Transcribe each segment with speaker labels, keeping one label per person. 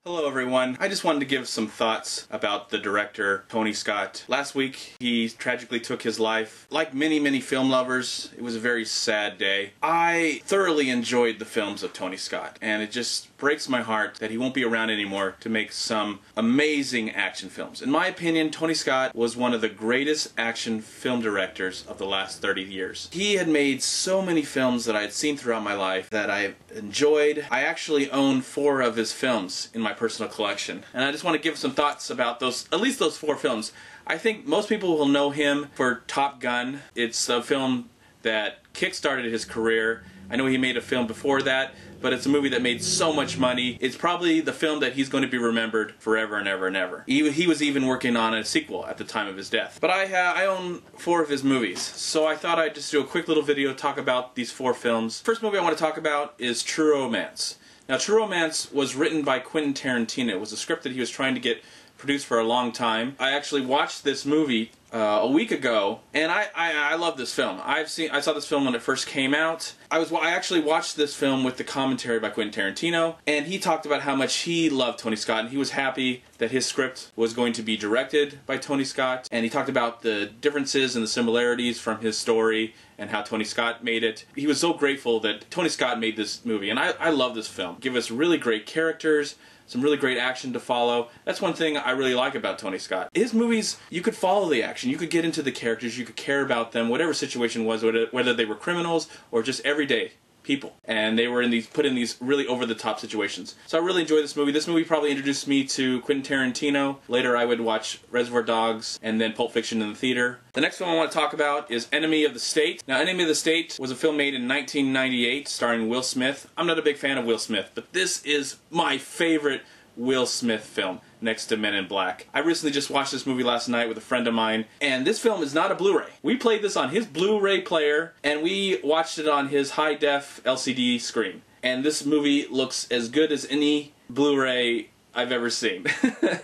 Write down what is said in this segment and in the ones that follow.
Speaker 1: Hello everyone. I just wanted to give some thoughts about the director, Tony Scott. Last week, he tragically took his life. Like many film lovers, it was a very sad day. I thoroughly enjoyed the films of Tony Scott, and it just breaks my heart that he won't be around anymore to make some amazing action films. In my opinion, Tony Scott was one of the greatest action film directors of the last 30 years. He had made so many films that I had seen throughout my life that I enjoyed. I actually own 4 of his films in my personal collection, and I just want to give some thoughts about those, at least those 4 films. I think most people will know him for Top Gun. It's a film that kick-started his career. I know he made a film before that, but it's a movie that made so much money. It's probably the film that he's going to be remembered forever and ever and ever. He was even working on a sequel at the time of his death. But I own 4 of his movies, so I thought I'd just do a quick little video talk about these 4 films. First movie I want to talk about is True Romance. Now, True Romance was written by Quentin Tarantino. It was a script that he was trying to get produced for a long time. I actually watched this movie a week ago, and I love this film. I saw this film when it first came out. I actually watched this film with the commentary by Quentin Tarantino, and he talked about how much he loved Tony Scott, and he was happy that his script was going to be directed by Tony Scott, and he talked about the differences and the similarities from his story and how Tony Scott made it. He was so grateful that Tony Scott made this movie, and I love this film. Give us really great characters, some really great action to follow. That's one thing I really like about Tony Scott. His movies, you could follow the action, you could get into the characters, you could care about them, whatever situation was, whether they were criminals or just everyday people. And they were put in these really over-the-top situations. So I really enjoyed this movie. This movie probably introduced me to Quentin Tarantino. Later I would watch Reservoir Dogs and then Pulp Fiction in the theater. The next film I want to talk about is Enemy of the State. Now, Enemy of the State was a film made in 1998 starring Will Smith. I'm not a big fan of Will Smith, but this is my favorite Will Smith film, next to Men in Black. I recently just watched this movie last night with a friend of mine, and this film is not a Blu-ray. We played this on his Blu-ray player, and we watched it on his high-def LCD screen. And this movie looks as good as any Blu-ray I've ever seen.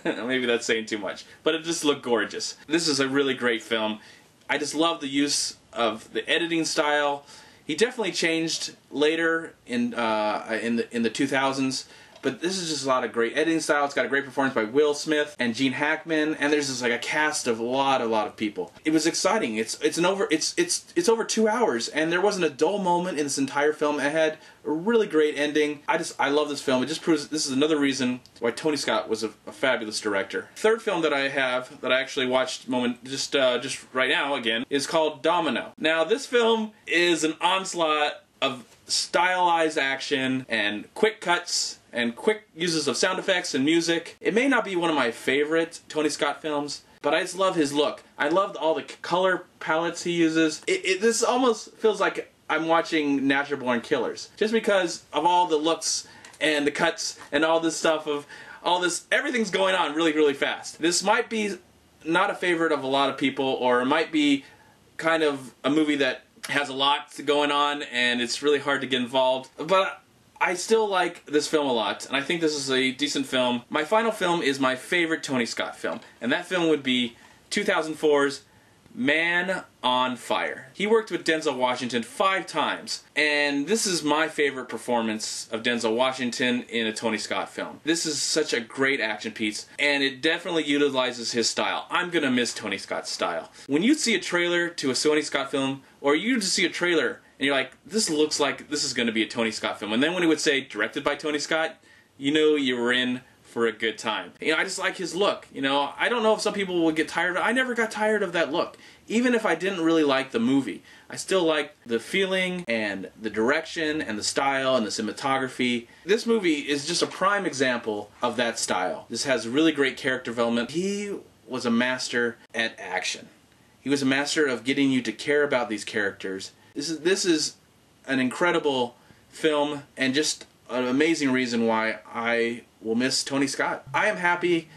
Speaker 1: Maybe that's saying too much, but it just looked gorgeous. This is a really great film. I just love the use of the editing style. He definitely changed later in the 2000s. But this is just a lot of great editing style. It's got a great performance by Will Smith and Gene Hackman, and there's just like a cast of a lot of people. It was exciting. It's over 2 hours, and there wasn't a dull moment in this entire film. It had a really great ending. I love this film. It just proves this is another reason why Tony Scott was a fabulous director. Third film that I have that I actually watched just right now again is called Domino. Now this film is an onslaught of stylized action and quick cuts and quick uses of sound effects and music. It may not be one of my favorite Tony Scott films, but I just love his look. I love all the color palettes he uses. This almost feels like I'm watching Natural Born Killers, just because of all the looks and the cuts and all this stuff of all this. Everything's going on really fast. This might be not a favorite of a lot of people, or it might be kind of a movie that has a lot going on and it's really hard to get involved, but I still like this film a lot, and I think this is a decent film. My final film is my favorite Tony Scott film, and that film would be 2004's Man on Fire. He worked with Denzel Washington 5 times, and this is my favorite performance of Denzel Washington in a Tony Scott film. This is such a great action piece, and it definitely utilizes his style. I'm gonna miss Tony Scott's style. When you see a trailer to a Tony Scott film, or you just see a trailer and you're like, this looks like this is going to be a Tony Scott film, and then when it would say directed by Tony Scott, you know you were in for a good time. You know, I just like his look. You know, I don't know if some people will get tired of it. I never got tired of that look. Even if I didn't really like the movie, I still liked the feeling and the direction and the style and the cinematography. This movie is just a prime example of that style. This has really great character development. He was a master at action. He was a master of getting you to care about these characters. This is an incredible film, and just an amazing reason why I will miss Tony Scott. I am happy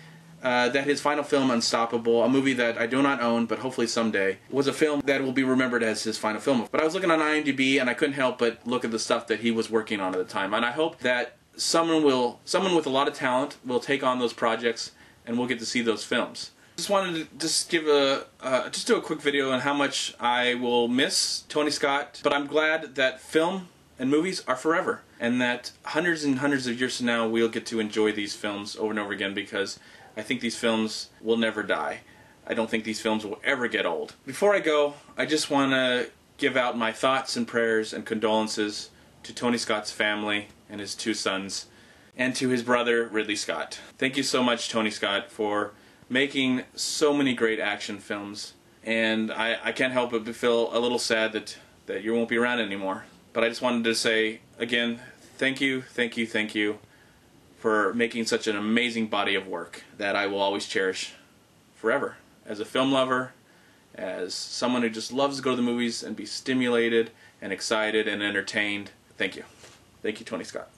Speaker 1: that his final film, Unstoppable, a movie that I do not own, but hopefully someday, was a film that will be remembered as his final film. But I was looking on IMDb, and I couldn't help but look at the stuff that he was working on at the time. And I hope that someone with a lot of talent will take on those projects, and we'll get to see those films. Just wanted to give just do a quick video on how much I will miss Tony Scott, but I'm glad that film and movies are forever. and that hundreds and hundreds of years from now we'll get to enjoy these films over and over again, because I think these films will never die. I don't think these films will ever get old. Before I go, I just want to give out my thoughts and prayers and condolences to Tony Scott's family and his 2 sons, and to his brother Ridley Scott. Thank you so much, Tony Scott, for making so many great action films. And I can't help but feel a little sad that you won't be around anymore. But I just wanted to say, again, thank you for making such an amazing body of work that I will always cherish forever. As a film lover, as someone who just loves to go to the movies and be stimulated and excited and entertained, thank you. Thank you, Tony Scott.